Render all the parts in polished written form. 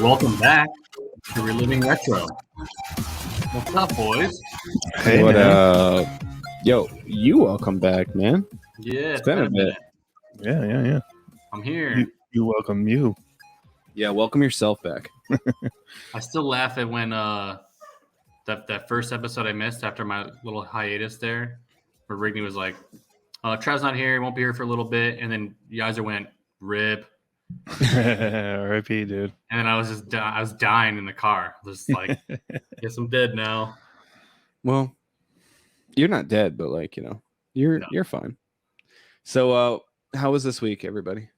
Welcome back to Reliving Retro. What's up, boys? Hey, What man. Yo, you welcome back, man. Yeah, It's been a bit. Yeah. I'm here. You welcome you. Yeah, welcome yourself back. I still laugh at when that first episode I missed after my little hiatus there, where Rigney was like, Trav's not here, he won't be here for a little bit, and then Yaiser went, rib. R.I.P., dude. And then I was dying in the car. I was like, guess I'm dead now. Well, you're not dead, but like, you're fine. So how was this week, everybody?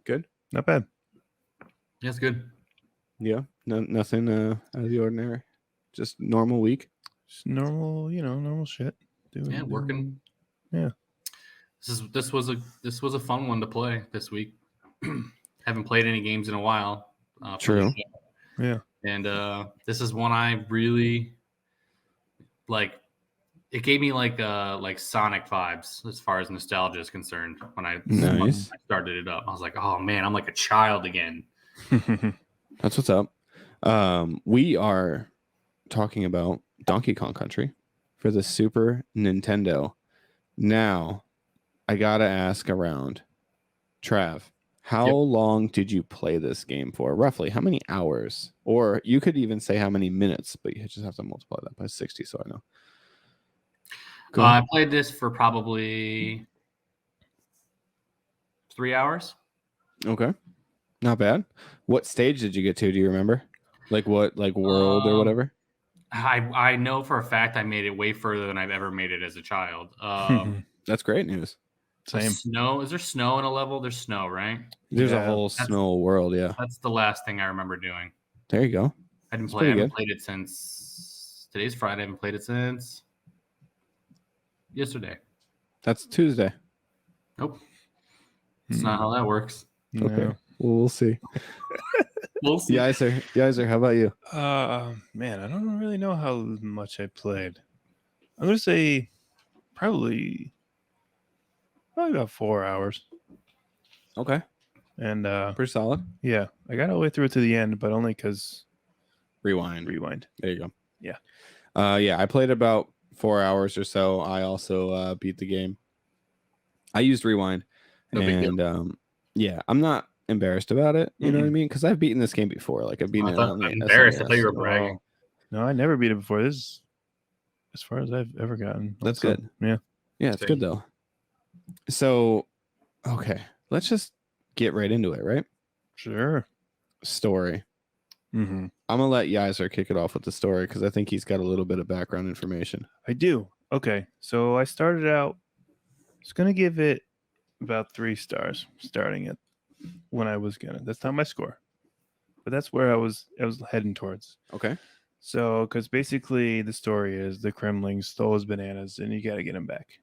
Good? Not bad. Yeah, it's good. Yeah. Nothing out of the ordinary. Just normal week. Just normal, normal shit. Working. Yeah. This was a fun one to play this week. Haven't played any games in a while. True. Yeah. And this is one I really like. It gave me like Sonic vibes as far as nostalgia is concerned. When I started it up, I was like, "Oh man, I'm like a child again." That's what's up. We are talking about Donkey Kong Country for the Super Nintendo. Now, I gotta ask around, Trav. How long did you play this game for? Roughly, how many hours? Or you could even say how many minutes, but you just have to multiply that by 60 so I know. I played this for probably 3 hours. Okay. Not bad. What stage did you get to? Do you remember? Like what, like world or whatever? I know for a fact I made it way further than I've ever made it as a child. That's great news. Same. Snow. Is there snow in a level? There's snow, right? There's a whole snow world, yeah. That's the last thing I remember doing. There you go. I haven't played it since today's Friday. I haven't played it since yesterday. That's Tuesday. Nope. It's not how that works. Okay. No. Well, we'll see. We'll see. Yaiser, how about you? Man, I don't really know how much I played. I'm gonna say probably about 4 hours. Okay. And pretty solid. Yeah, I got all the way through to the end, but only because rewind. There you go. Yeah. Yeah, I played about 4 hours or so. I also beat the game. I used rewind. No big deal. Yeah, I'm not embarrassed about it. You know what I mean? Because I've beaten this game before. Like I've beaten it on the embarrassed. SNES. I thought you were bragging. No, I never beat it before. This is as far as I've ever gotten. That's good. Yeah. Yeah, it's good though. So, okay, let's just get right into it, right? Sure. Story. Mm-hmm. I'm gonna let Yaiser kick it off with the story because I think he's got a little bit of background information. I do. Okay, so I started out. I was gonna give it about 3 stars, starting it when I was gonna. That's not my score, but that's where I was heading towards. Okay. So, because basically the story is the Kremlings stole his bananas, and you got to get him back.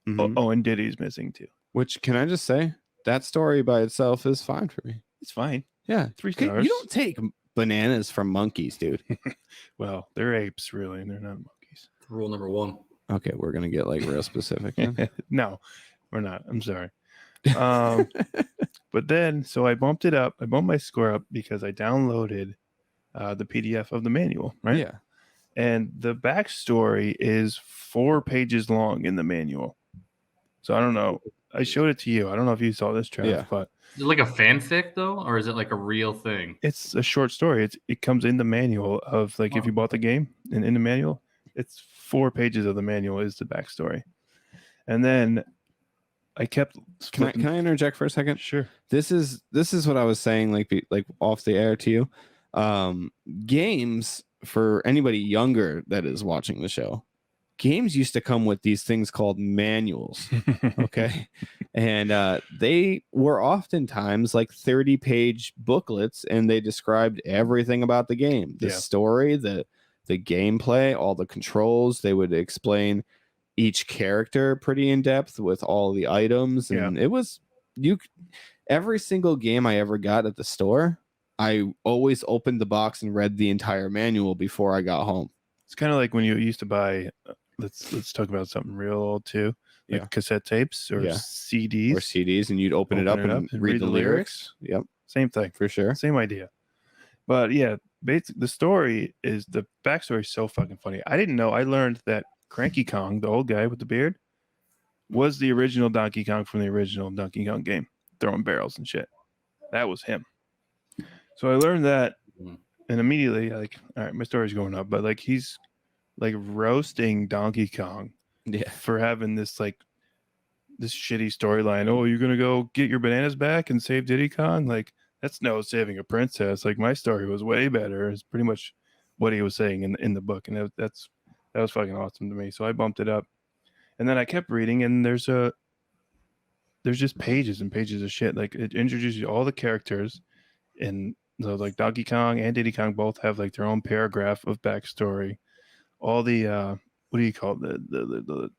Mm-hmm. Oh, and Diddy's missing too. Which, can I just say, that story by itself is fine for me. It's fine. Yeah, 3 stars. You don't take bananas from monkeys, dude. Well, they're apes, really. They're not monkeys. Rule number 1. Okay, we're gonna get like real specific. No, we're not. I'm sorry. But then, so I bumped it up. I bumped my score up because I downloaded the PDF of the manual, right? Yeah. And the backstory is 4 pages long in the manual. So I don't know. I showed it to you. I don't know if you saw this, Trav, but is it like a fanfic though, or is it like a real thing? It's a short story. It comes in the manual of like if you bought the game, and in the manual, it's 4 pages of the manual is the backstory. And then I kept. Can I interject for a second? Sure. This is what I was saying, like off the air to you. Games, for anybody younger that is watching the show, games used to come with these things called manuals. Okay. And they were oftentimes like 30-page booklets, and they described everything about the game, the story, the gameplay, all the controls. They would explain each character pretty in depth with all the items. And it was every single game I ever got at the store, I always opened the box and read the entire manual before I got home. It's kind of like when you used to buy, let's talk about something real old too, like cassette tapes or CDs. And you'd open it up and read the lyrics. Yep. Same thing. For sure. Same idea. But yeah, basically the story is the backstory is so fucking funny. I didn't know. I learned that Cranky Kong, the old guy with the beard, was the original Donkey Kong from the original Donkey Kong game, throwing barrels and shit. That was him. So I learned that, and immediately, like, all right, my story's going up, but like, he's like roasting Donkey Kong for having this like this shitty storyline. Oh, you're gonna go get your bananas back and save Diddy Kong? Like, that's no saving a princess. Like, my story was way better. It's pretty much what he was saying in the book, and that was fucking awesome to me. So I bumped it up, and then I kept reading, and there's just pages and pages of shit. Like, it introduces you all the characters, and so like Donkey Kong and Diddy Kong both have like their own paragraph of backstory. All the what do you call the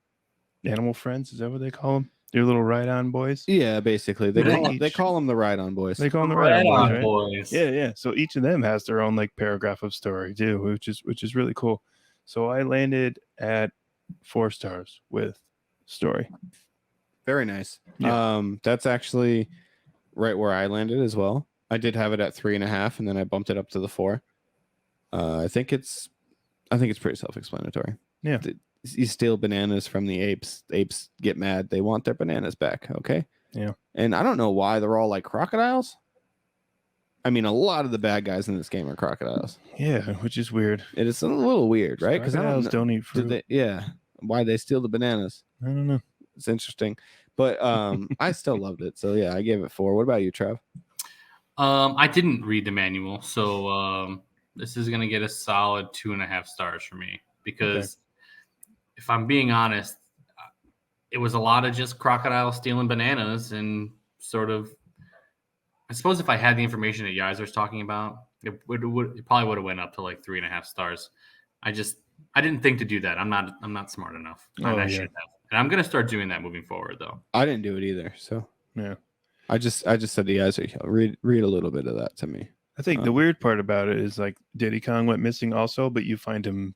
animal friends? Is that what they call them? Your little ride-on boys. Yeah, basically they call them the ride-on boys. They call them the ride-on boys. Right? Yeah. So each of them has their own like paragraph of story too, which is really cool. So I landed at 4 stars with story. Very nice. Yeah. That's actually right where I landed as well. I did have it at 3.5, and then I bumped it up to the 4. I think it's pretty self-explanatory. Yeah. You steal bananas from the apes. The apes get mad. They want their bananas back. Okay. Yeah. And I don't know why they're all like crocodiles. I mean, a lot of the bad guys in this game are crocodiles. Yeah, which is weird. It is a little weird, right? Because crocodiles don't eat fruit. Why they steal the bananas? I don't know. It's interesting, but I still loved it. So yeah, I gave it 4. What about you, Trev? I didn't read the manual, so this is gonna get a solid 2.5 stars for me because if I'm being honest, it was a lot of just crocodiles stealing bananas and sort of. I suppose if I had the information that Yaiser's talking about, it probably would have went up to like 3.5 stars. I didn't think to do that. I'm not smart enough. I should have. And I'm gonna start doing that moving forward, though. I didn't do it either, so yeah. I just said to Yaiser, read a little bit of that to me. I think the weird part about it is like Diddy Kong went missing also, but you find him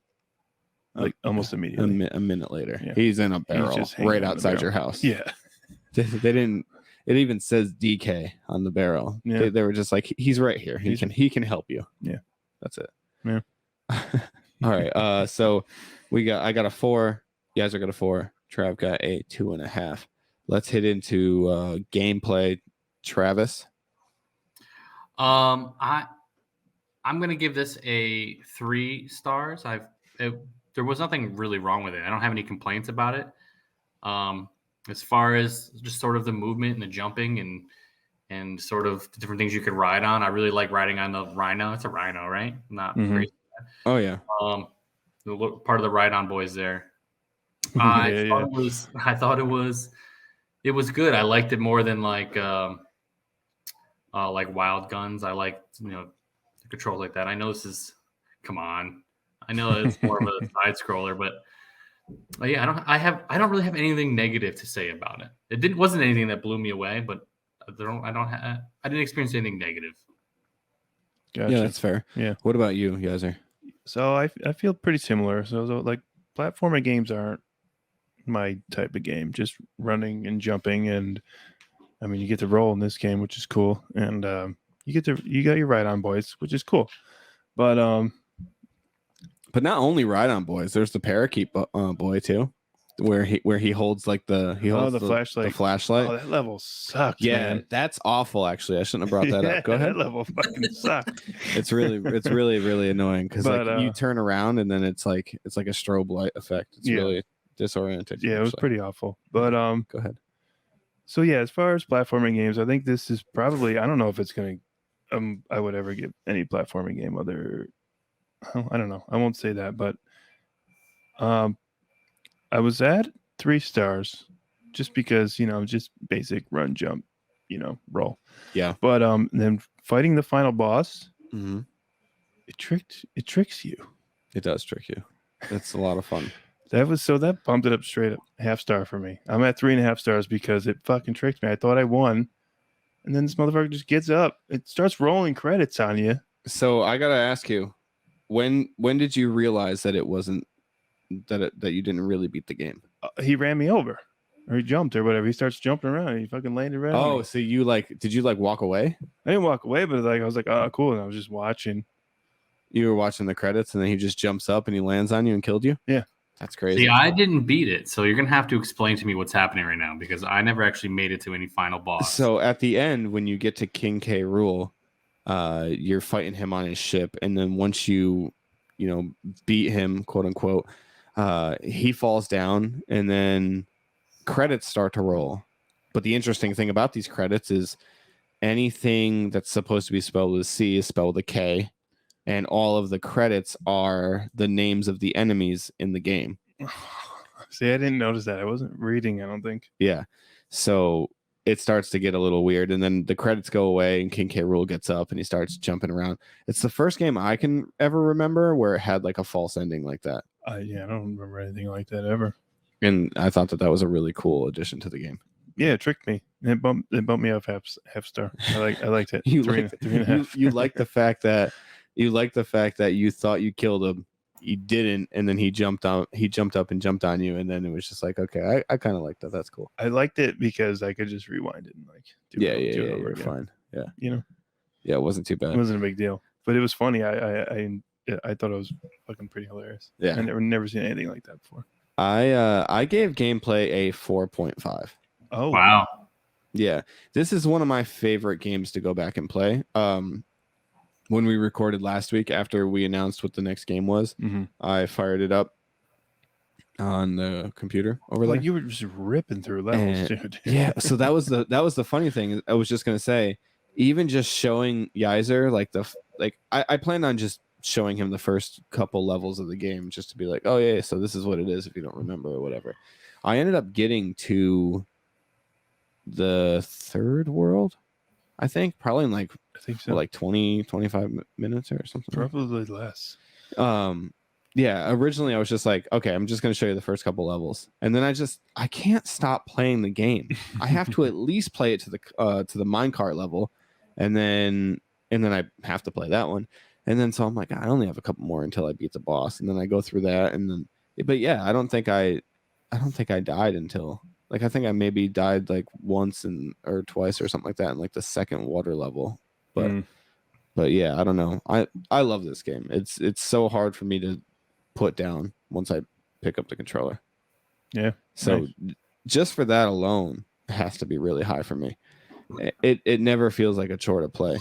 like almost immediately. A minute later, he's in a barrel right outside your house. Yeah, they didn't. It even says DK on the barrel. Yeah. They were just like, he's right here. He can help you. Yeah, that's it. Yeah. All right. So I got a 4. You guys got a 4. Trav got a 2.5. Let's hit into gameplay. Travis. I'm gonna give this a 3 stars. There was nothing really wrong with it. I don't have any complaints about it. As far as just sort of the movement and the jumping and sort of the different things you could ride on, I really like riding on the rhino. It's a rhino, right? Not crazy. Oh yeah. The part of the ride-on boys there. I thought it was good. I liked it more than like Wild Guns. I liked the controls like that. I know come on. I know it's more of a side scroller, but yeah, I don't really have anything negative to say about it. It wasn't anything that blew me away, but I didn't experience anything negative. Gotcha. Yeah, that's fair. Yeah. What about you, Yaiser? So I feel pretty similar. So like platformer games aren't my type of game. Just running and jumping, and I mean you get to roll in this game, which is cool, and you got your ride-on boys, which is cool, but not only ride-on boys. There's the parakeet boy too, where he holds like the flashlight. The flashlight. Oh, that level sucks. Yeah, man. that's awful. Actually, I shouldn't have brought that up. Go ahead. That level fucking sucks. It's really really annoying because like you turn around and then it's like a strobe light effect. It's really disorienting. Yeah, it was pretty awful. But go ahead. So yeah, as far as platforming games, I think this is probably, I don't know if it's gonna I would ever give any platforming game I don't know. I won't say that, but I was at 3 stars just because, just basic run, jump, roll. Yeah. But then fighting the final boss, it tricks you. It does trick you. It's a lot of fun. That bumped it up straight up 0.5 star for me. I'm at 3.5 stars because it fucking tricked me. I thought I won, and then this motherfucker just gets up. It starts rolling credits on you. So I gotta ask you, when did you realize that it wasn't that you didn't really beat the game? He ran me over. or he jumped or whatever. He starts jumping around and he fucking landed right on Oh, me. so you did you walk away? I didn't walk away, but like I was like, oh, cool. And I was just watching. You were watching the credits and then he just jumps up and he lands on you and killed you? Yeah. That's crazy. See, I didn't beat it, so you're gonna have to explain to me what's happening right now because I never actually made it to any final boss. So at the end, when you get to King K. Rool, you're fighting him on his ship, and then once you beat him, quote unquote, he falls down, and then credits start to roll. But the interesting thing about these credits is anything that's supposed to be spelled with a C is spelled with a K, and all of the credits are the names of the enemies in the game. See, I didn't notice that. I wasn't reading, I don't think. Yeah. So it starts to get a little weird, and then the credits go away and King K. Rool gets up and he starts jumping around. It's the first game I can ever remember where it had like a false ending like that. Yeah, I don't remember anything like that ever. And I thought that was a really cool addition to the game. Yeah, it tricked me. It bumped me up half star. I liked it. You three liked and a half. you like the fact that you thought you killed him, you didn't, and then he jumped up and jumped on you, and then it was just like, okay, I kind of like that. That's cool. I liked it because I could just rewind it and like do it over you're again. fine. Yeah, Yeah, it wasn't too bad. It wasn't a big deal, but it was funny. I thought it was fucking pretty hilarious. Yeah, I never seen anything like that before. I gave gameplay a 4.5. Oh wow. Yeah, this is one of my favorite games to go back and play. When we recorded last week after we announced what the next game was, I fired it up on the computer over there. Like you were just ripping through levels, dude. Yeah, so that was the funny thing. I was just gonna say, even just showing Yaiser I planned on just showing him the first couple levels of the game just to be like, oh yeah, so this is what it is if you don't remember or whatever. I ended up getting to the third world, I think, probably in I think so, like 20-25 minutes or something. Probably less. Yeah, originally I was just like, okay, I'm just going to show you the first couple levels, and then I can't stop playing the game. I have to at least play it to the minecart level, and then I have to play that one, and then so I'm like, I only have a couple more until I beat the boss, and then I go through that, and then, but yeah, I don't think I died until, like, I think I maybe died like once or twice or something like that in like the second water level, but yeah, I don't know. I love this game. It's so hard for me to put down once I pick up the controller. Yeah. So just for that alone, it has to be really high for me. It never feels like a chore to play,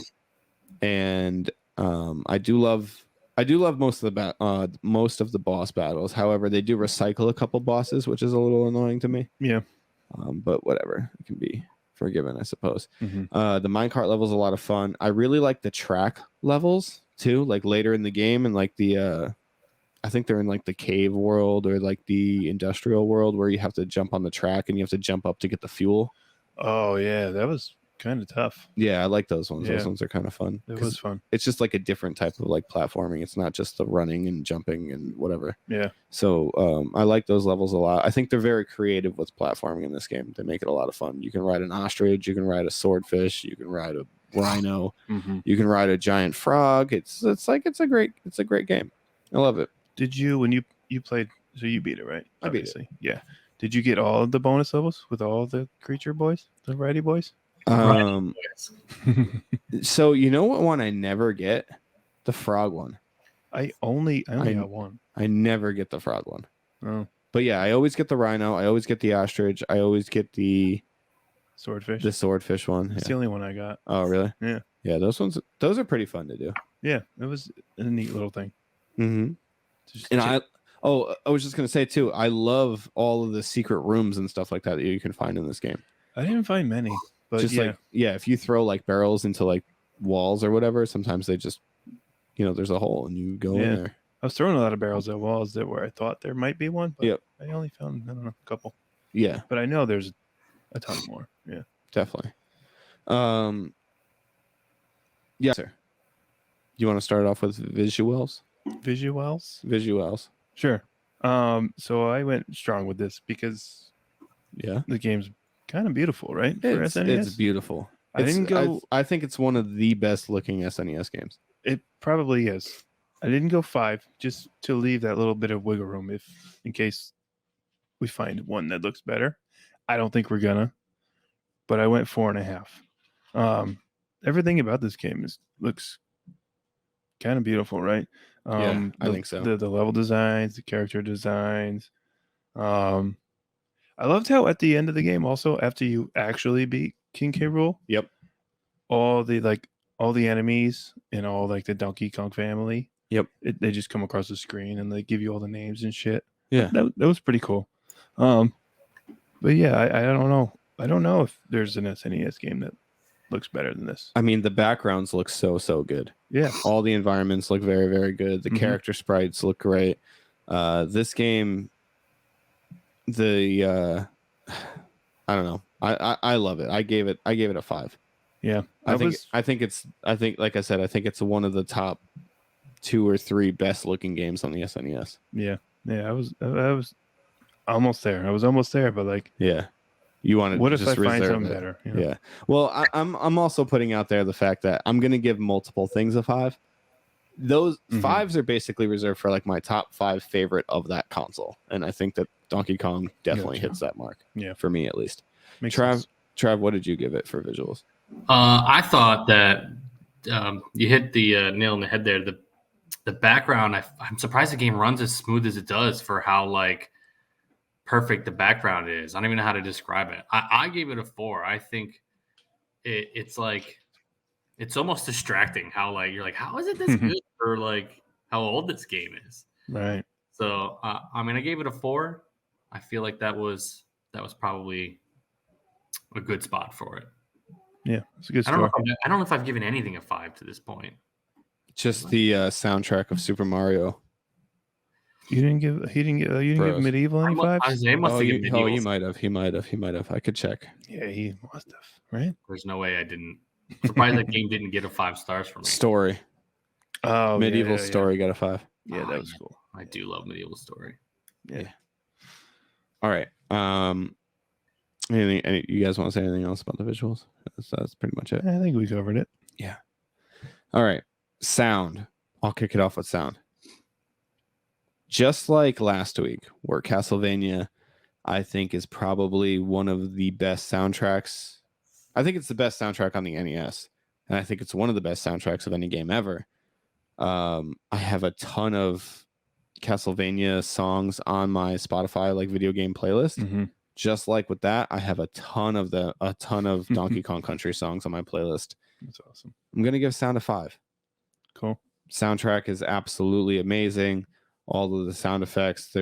and I do love most of the boss battles. However, they do recycle a couple bosses, which is a little annoying to me. Yeah. But whatever, it can be forgiven, I suppose. The minecart level is a lot of fun. I really like the track levels too, like later in the game, and like the I think they're in like the cave world or like the industrial world where you have to jump on the track and you have to jump up to get the fuel. Oh yeah, that was kind of tough. Yeah, I like those ones. Yeah. Those ones are kind of fun. It was fun. It's just like a different type of like platforming. It's not just the running and jumping and whatever. Yeah. So I like those levels a lot. I think they're very creative with platforming in this game. They make it a lot of fun. You can ride an ostrich, you can ride a swordfish, you can ride a rhino, you can ride a giant frog. It's a great game. I love it. Did you, when you played, so you beat it, right? I beat it. Yeah. Did you get all of the bonus levels with all the creature boys, the variety boys? So you know what one I never get? The frog one. I only got one. I never get the frog one. Oh. But yeah, I always get the rhino. I always get the ostrich. I always get the swordfish. The swordfish one. It's the only one I got. Oh, really? Yeah. Yeah, those are pretty fun to do. Yeah, it was a neat little thing. Mm-hmm. And I was just gonna say too, I love all of the secret rooms and stuff like that you can find in this game. I didn't find many, but just if you throw like barrels into like walls or whatever, sometimes they just, there's a hole and you go in there. I was throwing a lot of barrels at walls where I thought there might be one, but I only found, I don't know, a couple. Yeah, but I know there's a ton more. Yeah, definitely. Yeah, sir. You want to start off with visuals? Visuals. Sure. So I went strong with this because the game's kind of beautiful, right? It's beautiful. I think it's one of the best looking SNES games. It probably is. I didn't go 5 just to leave that little bit of wiggle room in case we find one that looks better. I don't think we're gonna, but I went 4.5. Everything about this game looks kind of beautiful, right? I think so. The level designs, the character designs. I loved how at the end of the game, also after you actually beat King K. Rool, Yep. all the enemies and all like the Donkey Kong family. Yep. They just come across the screen and they give you all the names and shit. Yeah. That was pretty cool. But yeah, I don't know. I don't know if there's an SNES game that looks better than this. I mean, the backgrounds look so good. Yeah. All the environments look very, very good. The Mhm. character sprites look great. This game, I don't know. I love it. I gave it a 5. Yeah. I think like I said, I think it's one of the top 2 or 3 best looking games on the SNES. Yeah. I was almost there. I was almost there, but like, yeah, you want to. What if just I find reserve something it. better? You know? Yeah. Well, I'm also putting out there the fact that I'm gonna give multiple things a 5. Those 5s are basically reserved for like my top 5 favorite of that console, and I think that Donkey Kong definitely hits that mark. Yeah, for me at least. Makes sense. Trav, what did you give it for visuals? I thought that you hit the nail on the head there. The background, I'm surprised the game runs as smooth as it does for how like perfect the background is. I don't even know how to describe it. I gave it a 4. I think it's like it's almost distracting how like you're like, how is it this good for like how old this game is? Right. So I mean, I gave it a 4. I feel like that was probably a good spot for it. Yeah, it's a good score. I don't know if I've given anything a 5 to this point. Just the soundtrack of Super Mario. You didn't give Medieval any 5s? He might have. I could check. Yeah, he must have. Right? There's no way I didn't. I'm surprised that game didn't get a 5 stars from me. Story. Oh, Medieval Story got a 5. Yeah, that was cool. I do love Medieval Story. Yeah. All right. Anything you guys want to say anything else about the visuals? That's pretty much it. I think we covered it. Yeah. All right. Sound. I'll kick it off with sound. Just like last week, where Castlevania, I think, is probably one of the best soundtracks. I think it's the best soundtrack on the NES. And I think it's one of the best soundtracks of any game ever. I have a ton of Castlevania songs on my Spotify like video game playlist. Mm-hmm. Just like with that, I have a ton of Donkey Kong Country songs on my playlist. That's awesome. I'm gonna give sound a 5. Cool. Soundtrack is absolutely amazing. All of the sound effects.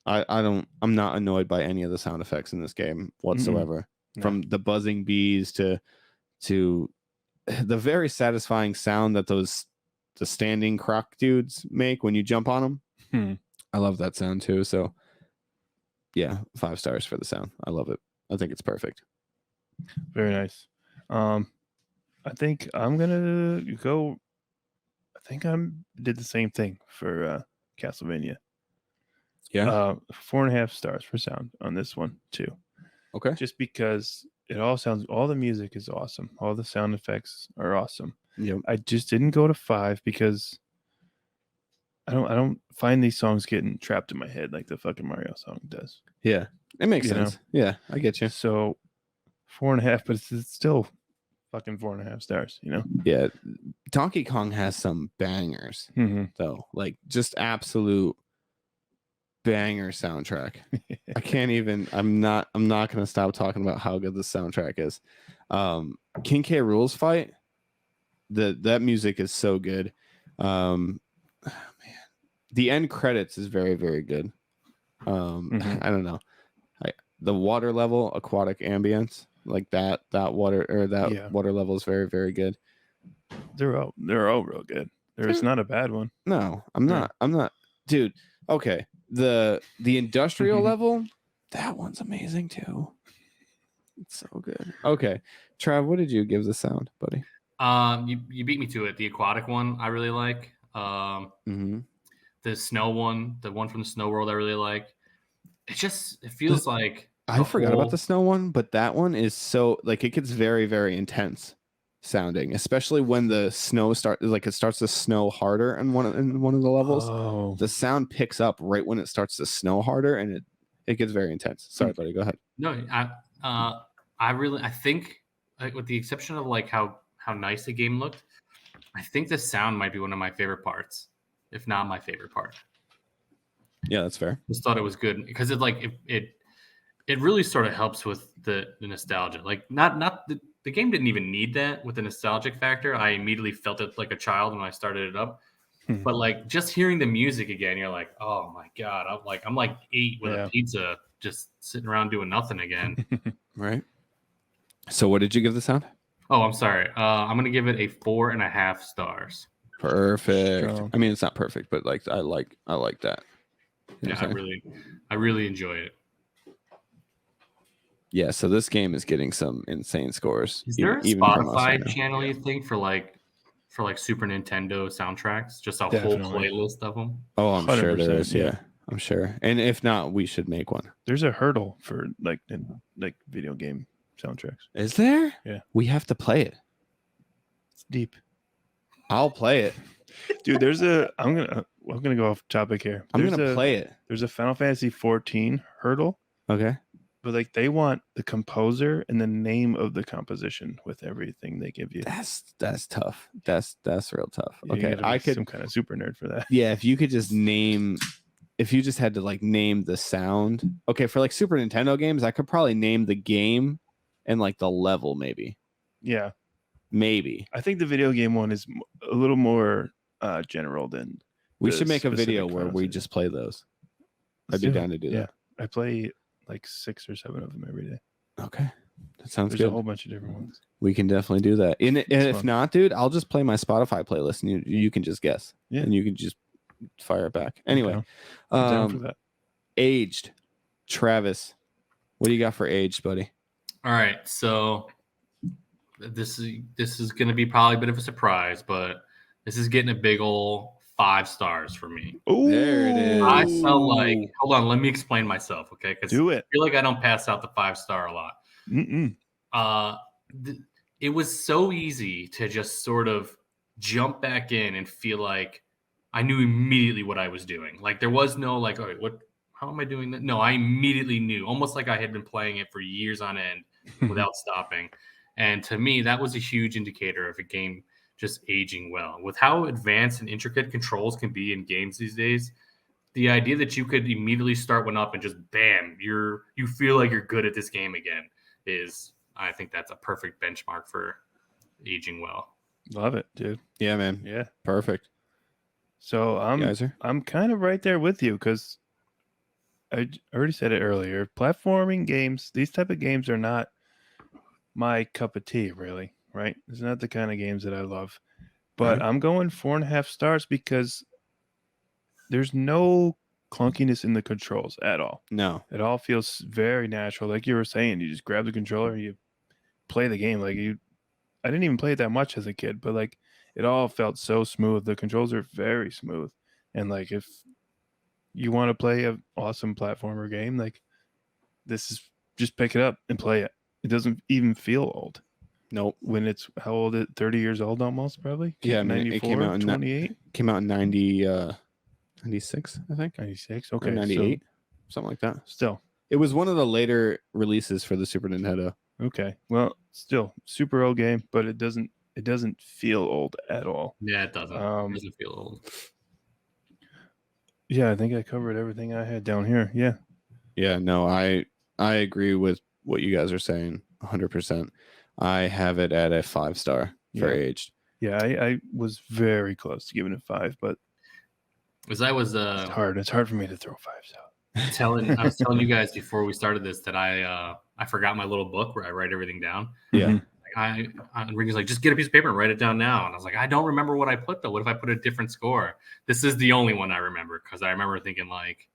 I'm not annoyed by any of the sound effects in this game whatsoever. No. From the buzzing bees to the very satisfying sound that the standing croc dudes make when you jump on them. I love that sound too. So yeah, 5 stars for the sound. I love it. I think it's perfect. Very nice. I think I'm gonna go. I think did the same thing for Castlevania. Yeah. 4.5 stars for sound on this one too. Okay. Just because all the music is awesome. All the sound effects are awesome. Yep. I just didn't go to 5 because I don't find these songs getting trapped in my head like the fucking Mario song does. Yeah. It makes sense. Know? Yeah, I get you. So 4.5, but it's still fucking 4.5 stars, you know? Yeah. Donkey Kong has some bangers though. Like just absolute banger soundtrack. I can't even I'm not gonna stop talking about how good the soundtrack is. King K. Rool's fight, that music is so good. Man, the end credits is very, very good. I don't know, the water level, aquatic ambience, like that water or that water level is very, very good. They're all real good. There's not a bad one. No, I'm not, dude. Okay, the industrial level, that one's amazing too. It's so good. Okay, Trav, what did you give the sound, buddy? You beat me to it. The aquatic one I really like. The snow one, the one from the Snow World, I really like. It feels like I forgot about the snow one, but that one is so like it gets very, very intense sounding, especially when the snow starts to snow harder in one of the levels. Oh. The sound picks up right when it starts to snow harder, and it gets very intense. Sorry, buddy, go ahead. No, I think like, with the exception of like how nice the game looked, I think the sound might be one of my favorite parts, if not my favorite part. Yeah, that's fair. Just thought it was good because it really sort of helps with the nostalgia. Like not the game didn't even need that with the nostalgic factor. I immediately felt it like a child when I started it up. But like just hearing the music again, you're like, oh my god, I'm like 8 with a pizza, just sitting around doing nothing again. Right. So what did you give the sound? Oh, I'm sorry. I'm gonna give it a 4.5 stars. Perfect. Strong. I mean, it's not perfect, but like I like that. You know Yeah, I really enjoy it. Yeah, so this game is getting some insane scores. Is there a even from us right Spotify now. channel you think for like Super Nintendo soundtracks? Just a Definitely. whole playlist of them? Oh, I'm sure there 100%, is. Yeah, I'm sure. And if not, we should make one. There's a hurdle for like video game soundtracks. Is there? Yeah. We have to play it. It's deep. I'll play it. Dude, I'm gonna go off topic here. I'm gonna play it. There's a Final Fantasy 14 hurdle, Okay. but like they want the composer and the name of the composition with everything they give you. That's tough. That's real tough. You Okay. gotta be I could some kind of super nerd for that. Yeah, if you could just if you just had to like name the sound. Okay, for like Super Nintendo games, I could probably name the game and like the level maybe. Yeah. Maybe. I think the video game one is a little more general than We the should make a video specific where Final we Fantasy. just play those. I'd Let's be do it. down to do Yeah. that. I play like 6 or 7 of them every day. Okay. That sounds There's a good. whole bunch of different ones. We can definitely do that. And if fun. not, dude, I'll just play my Spotify playlist and you can just guess. Yeah. And you can just fire it back. Anyway, I'm down for that. Aged. Travis, what do you got for Aged, buddy? All right, so this is going to be probably a bit of a surprise, but this is getting a big ole 5 stars for me. Oh, There it is. I felt like, hold on, let me explain myself, okay? Because do it. I feel like I don't pass out the 5-star a lot. It was so easy to just sort of jump back in and feel like I knew immediately what I was doing. Like there was no like, okay, how am I doing that? No, I immediately knew, almost like I had been playing it for years on end without stopping. And to me, that was a huge indicator of a game just aging well. With how advanced and intricate controls can be in games these days, the idea that you could immediately start one up and just bam, you feel like you're good at this game again is, I think that's a perfect benchmark for aging well. Love it, dude. Yeah, man. Yeah. Perfect. So I'm kind of right there with you because I already said it earlier. Platforming games, these type of games are not my cup of tea, really, right? It's not the kind of games that I love. But I'm going 4.5 stars because there's no clunkiness in the controls at all. No. It all feels very natural. Like you were saying, you just grab the controller, you play the game. Like I didn't even play it that much as a kid, but like it all felt so smooth. The controls are very smooth. And like if you want to play an awesome platformer game, like this is just pick it up and play it. It doesn't even feel old. Nope. When it's how old? 30 years old almost, probably. Yeah, I mean, 94, it came out in 28. Came out in 96, I think. 96. Or Okay, 98, something like that. Still, it was one of the later releases for the Super Nintendo. Okay, well, still super old game, but it doesn't feel old at all. Yeah, it doesn't. It doesn't feel old. Yeah, I think I covered everything I had down here. Yeah. Yeah, no, I agree with what you guys are saying 100%. I have it at a 5-star for Aged. Yeah, I was very close to giving it 5, but because I was it's hard. It's hard for me to throw 5s out. I was telling you guys before we started this that I forgot my little book where I write everything down. Yeah. Ringy's like, just get a piece of paper and write it down now. And I was like, I don't remember what I put though. What if I put a different score? This is the only one I remember because I remember thinking like,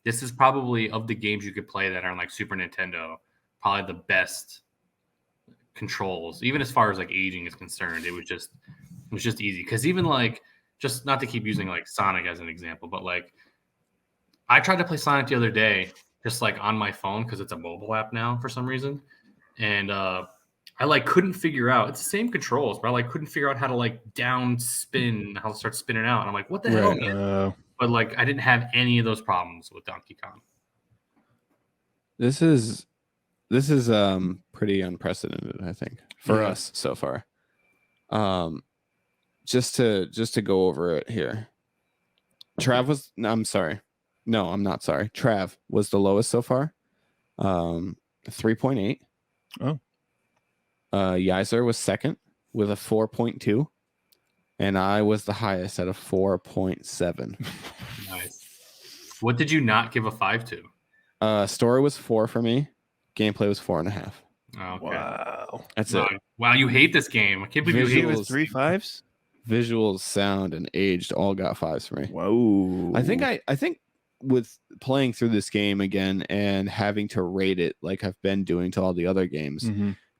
this is probably of the games you could play that are on like Super Nintendo, probably the best controls, even as far as like aging is concerned. It was just easy because even like, just not to keep using like Sonic as an example, but like I tried to play Sonic the other day, just like on my phone because it's a mobile app now for some reason, and I like couldn't figure out. It's the same controls, but I like couldn't figure out how to like down spin, how to start spinning out. And I'm like, what the hell, man? But like I didn't have any of those problems with Donkey Kong. This is this is pretty unprecedented, I think, for us so far. Just to go over it here. I'm sorry. No, I'm not sorry. Trav was the lowest so far. 3.8. Oh. Yaiser was second with a 4.2. And I was the highest at a 4.7. Nice. What did you not give a 5 to? Story was 4 for me. Gameplay was 4.5. Oh, okay. Wow. That's it. Wow, you hate this game. I can't believe you hate It this. was 3 5s. Visuals, sound, and aged all got 5s for me. Whoa. I think with playing through this game again and having to rate it like I've been doing to all the other games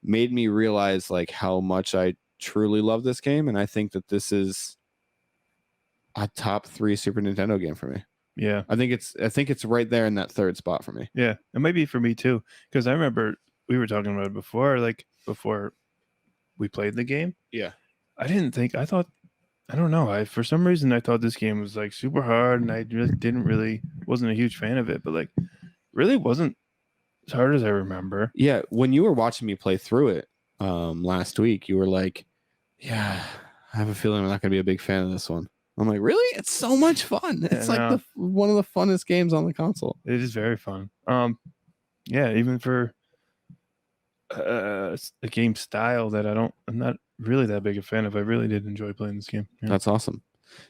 made me realize like how much I truly love this game, and I think that this is a top 3 Super Nintendo game for me. Yeah. I think it's right there in that third spot for me. Yeah. It might be for me too. Because I remember we were talking about it before we played the game. Yeah. I don't know. For some reason I thought this game was like super hard, and I wasn't a huge fan of it, but like really wasn't as hard as I remember. Yeah, when you were watching me play through it last week, you were like, "Yeah, I have a feeling I'm not going to be a big fan of this one." I'm like, "Really? It's so much fun. It's like one of the funnest games on the console." It is very fun. Yeah, even for a game style that I'm not really that big a fan of. I really did enjoy playing this game. Yeah. That's awesome.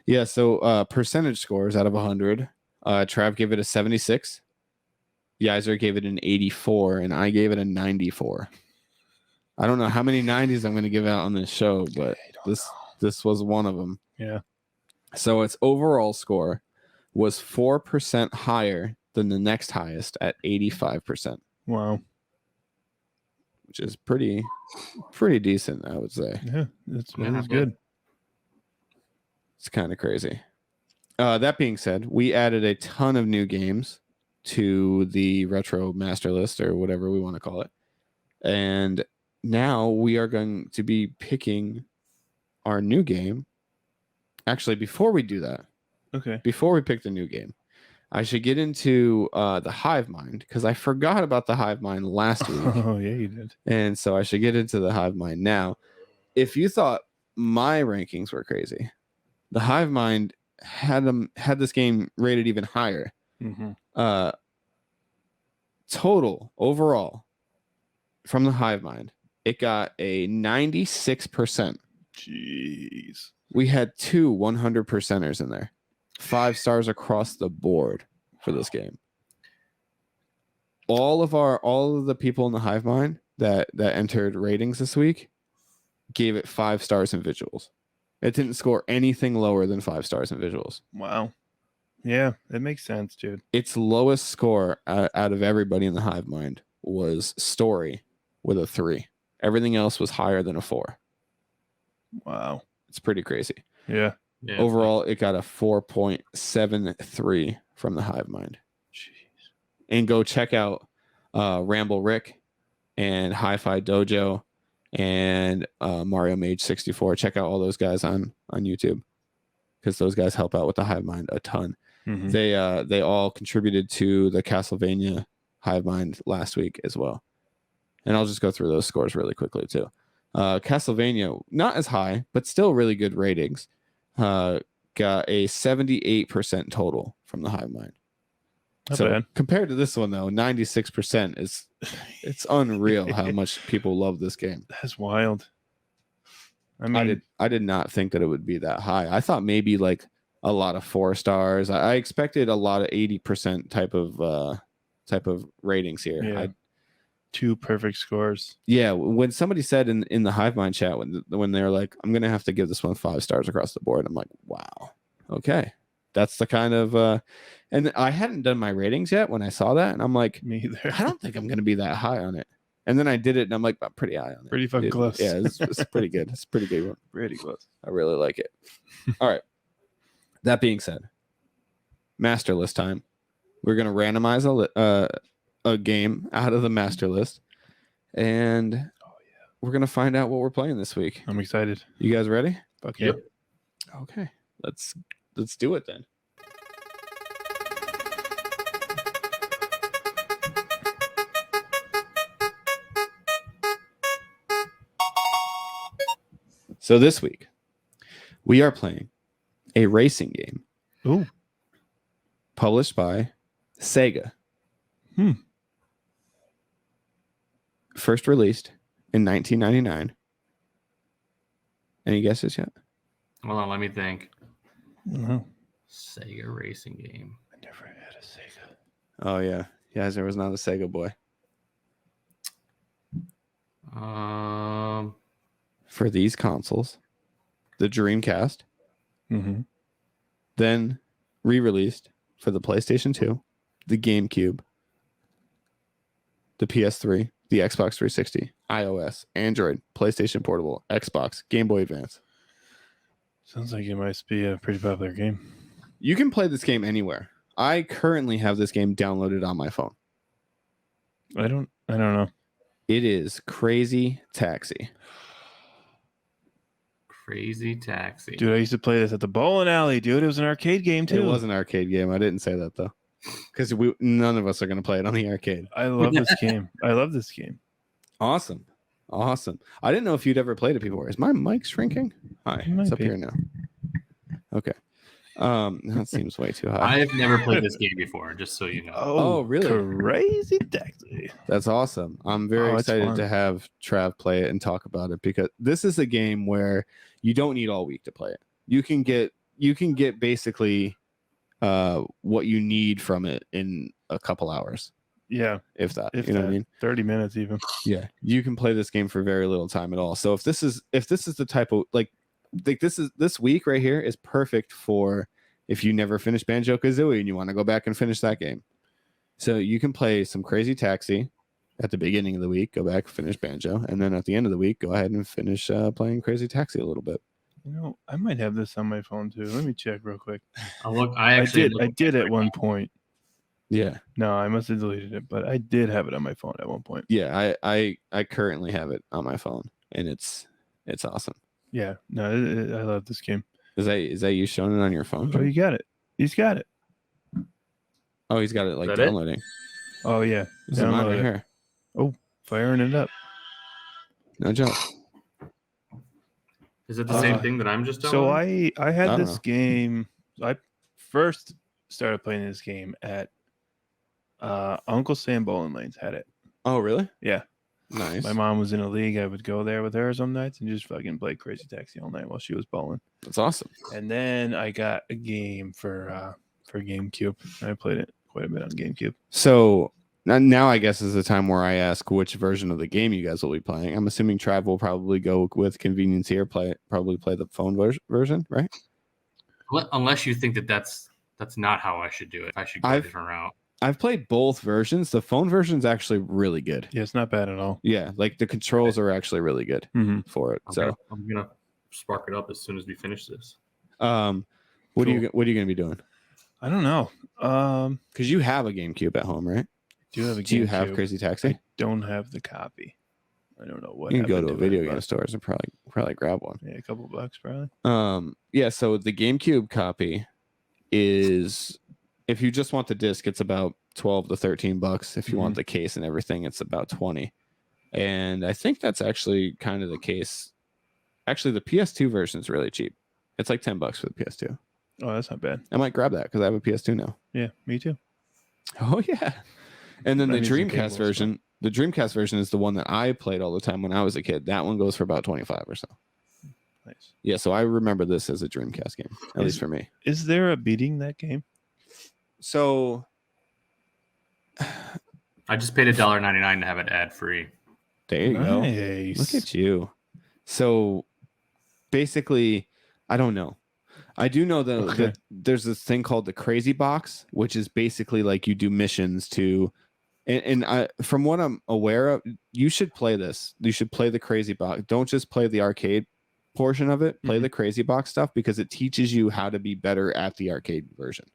Yeah, so percentage scores out of 100. Trav gave it a 76. Yaiser gave it an 84, and I gave it a 94. I don't know how many 90s I'm going to give out on this show, but this was one of them. Yeah. So its overall score was 4% higher than the next highest at 85%. Wow. Which is pretty decent, I would say. Yeah, that's good. It's kind of crazy. That being said, we added a ton of new games to the retro master list, or whatever we want to call it. And now we are going to be picking our new game. Actually, before we do that, before we pick the new game, I should get into the Hive Mind, because I forgot about the Hive Mind last week. Oh, yeah, you did. And so I should get into the Hive Mind now. If you thought my rankings were crazy, the Hive Mind had this game rated even higher. Total overall from the Hive Mind, it got a 96%. Jeez. We had 2 100%ers in there. 5 stars across the board for this game. All of the people in the Hive Mind that entered ratings this week gave it 5 stars in visuals. It didn't score anything lower than 5 stars in visuals. Wow. Yeah, that makes sense, dude. Its lowest score out of everybody in the Hive Mind was story with a 3. Everything else was higher than a 4. Wow. It's pretty crazy. Yeah. Overall, it got a 4.73 from the Hive Mind. Jeez. And go check out Ramble Rick and Hi-Fi Dojo and Mario Mage 64. Check out all those guys on YouTube, because those guys help out with the Hive Mind a ton. They all contributed to the Castlevania Hive Mind last week as well. And I'll just go through those scores really quickly too. Castlevania, not as high, but still really good ratings. Got a 78% total from the Hive Mind. Not bad. Compared to this one though, 96% it's unreal how much people love this game. That's wild. I mean, I did not think that it would be that high. I thought maybe like a lot of 4 stars. I expected a lot of 80% type of ratings here. Yeah. 2 perfect scores. Yeah, when somebody said in the Hive Mind chat when they're like, I'm gonna have to give this one 5 stars across the board, I'm like, wow, okay, that's the kind of and I hadn't done my ratings yet when I saw that, and I'm like, me either. I don't think I'm gonna be that high on it. And then I did it, and I'm like, I'm pretty high on it. Pretty fucking close. Yeah, it's pretty good. It's a pretty good one. Pretty close. I really like it. All right. That being said, master list time. We're gonna randomize a game out of the master list, and we're gonna find out what we're playing this week. I'm excited. You guys ready? Fuck yeah. Okay, let's do it then. So this week, we are playing a racing game. Ooh. Published by Sega. First released in 1999. Any guesses yet? Hold on, let me think. No. Sega Racing Game. I never had a Sega. Oh, yeah. Yaiser was not a Sega boy. For these consoles, the Dreamcast, then re-released for the PlayStation 2, the GameCube, the PS3, the Xbox 360, iOS, Android, PlayStation Portable, Xbox, Game Boy Advance. Sounds like it might be a pretty popular game. You can play this game anywhere. I currently have this game downloaded on my phone. I don't know. It is Crazy Taxi. Crazy Taxi. Dude, I used to play this at the bowling alley, dude. It was an arcade game too. It was an arcade game. I didn't say that though, because none of us are going to play it on the arcade. I love this game. I love this game. Awesome. I didn't know if you'd ever played it before. Is my mic shrinking? Hi, it's up here now. Okay. That seems way too high. I have never played this game before, just so you know. Oh, really? Crazy Taxi. That's awesome. I'm very excited to have Trav play it and talk about it, because this is a game where you don't need all week to play it. You can get basically what you need from it in a couple hours. Yeah. If that, you know what I mean? 30 minutes even. Yeah. You can play this game for very little time at all. So if this is the type of this week right here is perfect for if you never finished Banjo-Kazooie and you want to go back and finish that game. So you can play some Crazy Taxi at the beginning of the week, go back, finish Banjo, and then at the end of the week, go ahead and finish playing Crazy Taxi a little bit. You know, I might have this on my phone too. Let me check real quick. I did at one point. Yeah. No, I must have deleted it, but I did have it on my phone at one point. Yeah, I currently have it on my phone, and it's awesome. Yeah, no, I love this game. Is that you showing it on your phone? Oh, you got it. He's got it. Oh, he's got it like downloading. Oh yeah, Is it mine right here? Oh, firing it up. No joke. Is it the same thing that I'm just So downloading? I had this game. I first started playing this game at Uncle Sam Bowling Lanes had it. Oh, really? Yeah. Nice. My mom was in a league. I would go there with her some nights and just fucking play Crazy Taxi all night while she was bowling. That's awesome. And then I got a game for GameCube. I played it quite a bit on GameCube. So now I guess is the time where I ask which version of the game you guys will be playing. I'm assuming Trav will probably go with convenience here, probably play the phone version, right? Unless you think that's not how I should do it. I should go a different route. I've played both versions. The phone version is actually really good. Yeah, it's not bad at all. Yeah, like the controls are actually really good for it. I'm gonna spark it up as soon as we finish this. What are you going to be doing? I don't know. Because you have a GameCube at home, right? Do you have Crazy Taxi? I don't have the copy. I don't know what. You can go to a video game stores and probably grab one. Yeah, a couple bucks probably. Yeah. So the GameCube copy is, if you just want the disc, it's about $12 to $13. If you want the case and everything, it's about $20. And I think that's actually kind of the case. Actually, the PS2 version is really cheap. It's like $10 for the PS2. Oh, that's not bad. I might grab that because I have a PS2 now. Yeah, me too. Oh yeah. And then the Dreamcast version. The Dreamcast version is the one that I played all the time when I was a kid. That one goes for about $25 or so. Nice. Yeah, so I remember this as a Dreamcast game, at least for me. Is there a beating that game? So I just paid $1.99 to have it ad free. There you go. Look at you. So basically, I don't know. I do know that there's this thing called the Crazy Box, which is basically like you do missions to, and I, from what I'm aware of, you should play this. You should play the Crazy Box. Don't just play the arcade portion of it. Play the Crazy Box stuff because it teaches you how to be better at the arcade version.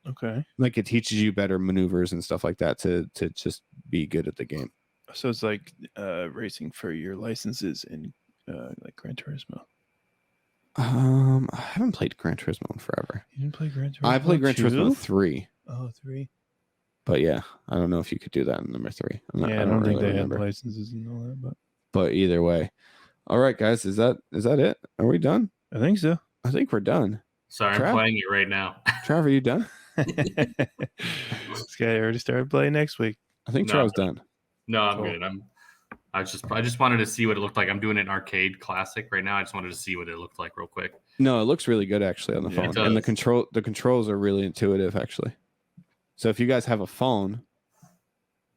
Okay. Like it teaches you better maneuvers and stuff like that to just be good at the game. So it's like racing for your licenses in like Gran Turismo. I haven't played Gran Turismo in forever. You didn't play Gran Turismo? I played Gran Turismo 3. Oh, 3. But yeah, I don't know if you could do that in number 3. I don't think they have licenses and all that, but either way. All right, guys, is that it? Are we done? I think so. I think we're done. Sorry, Trav? I'm playing it right now. Trav, are you done? This guy already started playing next week. I think No. Trav's done. No, I'm Cool. good. I just wanted to see what it looked like. I'm doing an arcade classic right now. I just wanted to see what it looked like real quick. No, it looks really good actually on the Yeah, it phone, and does. the controls are really intuitive actually. So if you guys have a phone,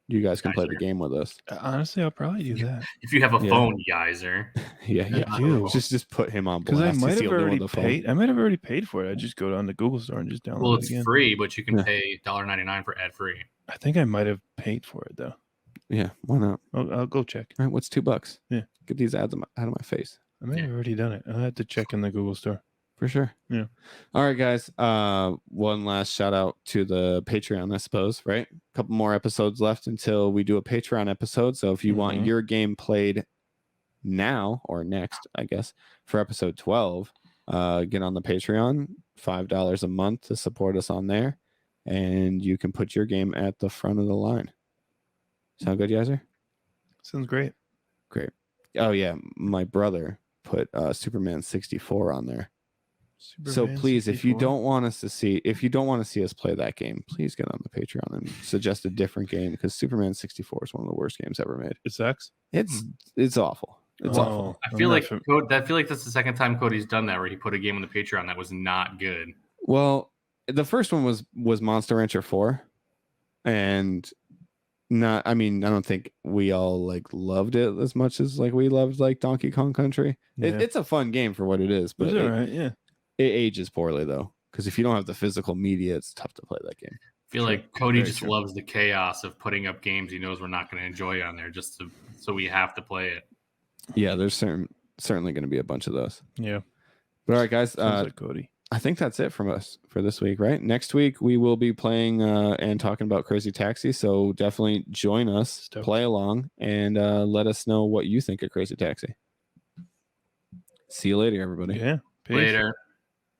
you guys can play the game with us. Honestly, I'll probably do that. If you have a Yeah. phone, Yaiser. Yeah. I do. Just put him on Because I blast. might He's the have only one already with a phone. paid. I might have already paid for it. I just go down the Google store and just download Well, it it's again. free, but you can Yeah. pay $1.99 for ad free. I think I might have paid for it though. Yeah, why not? I'll go check. All right, what's $2? Yeah. Get these ads out of my face. I may have already done it. I'll have to check in the Google store. For sure. Yeah. All right, guys. One last shout out to the Patreon, I suppose, right? A couple more episodes left until we do a Patreon episode. So if you want your game played now or next, I guess, for episode 12, get on the Patreon, $5 a month to support us on there. And you can put your game at the front of the line. Sound good, Yaiser? Sounds great. Great. Oh, yeah. My brother put Superman 64 on there. So please, if you don't want to see us play that game, please get on the Patreon and suggest a different game, because Superman 64 is one of the worst games ever made. It sucks. It's awful. It's awful. I feel like that's the second time Cody's done that, where he put a game on the Patreon that was not good. Well, the first one was Monster Rancher 4, and I don't think we all like loved it as much as like we loved like Donkey Kong Country. Yeah. It's a fun game for what it is, but It's all right. Yeah. it ages poorly though, because if you don't have the physical media, it's tough to play that game. I feel like Cody Very just true. loves the chaos of putting up games he knows we're not going to enjoy on there, so we have to play it. Yeah, there's certainly going to be a bunch of those. Yeah. But all right, guys, Sounds like Cody. I think that's it from us for this week, right? Next week we will be playing and talking about Crazy Taxi, so definitely join us, Stoked. play along, and let us know what you think of Crazy Taxi. See you later, everybody. Yeah. Peace. Later.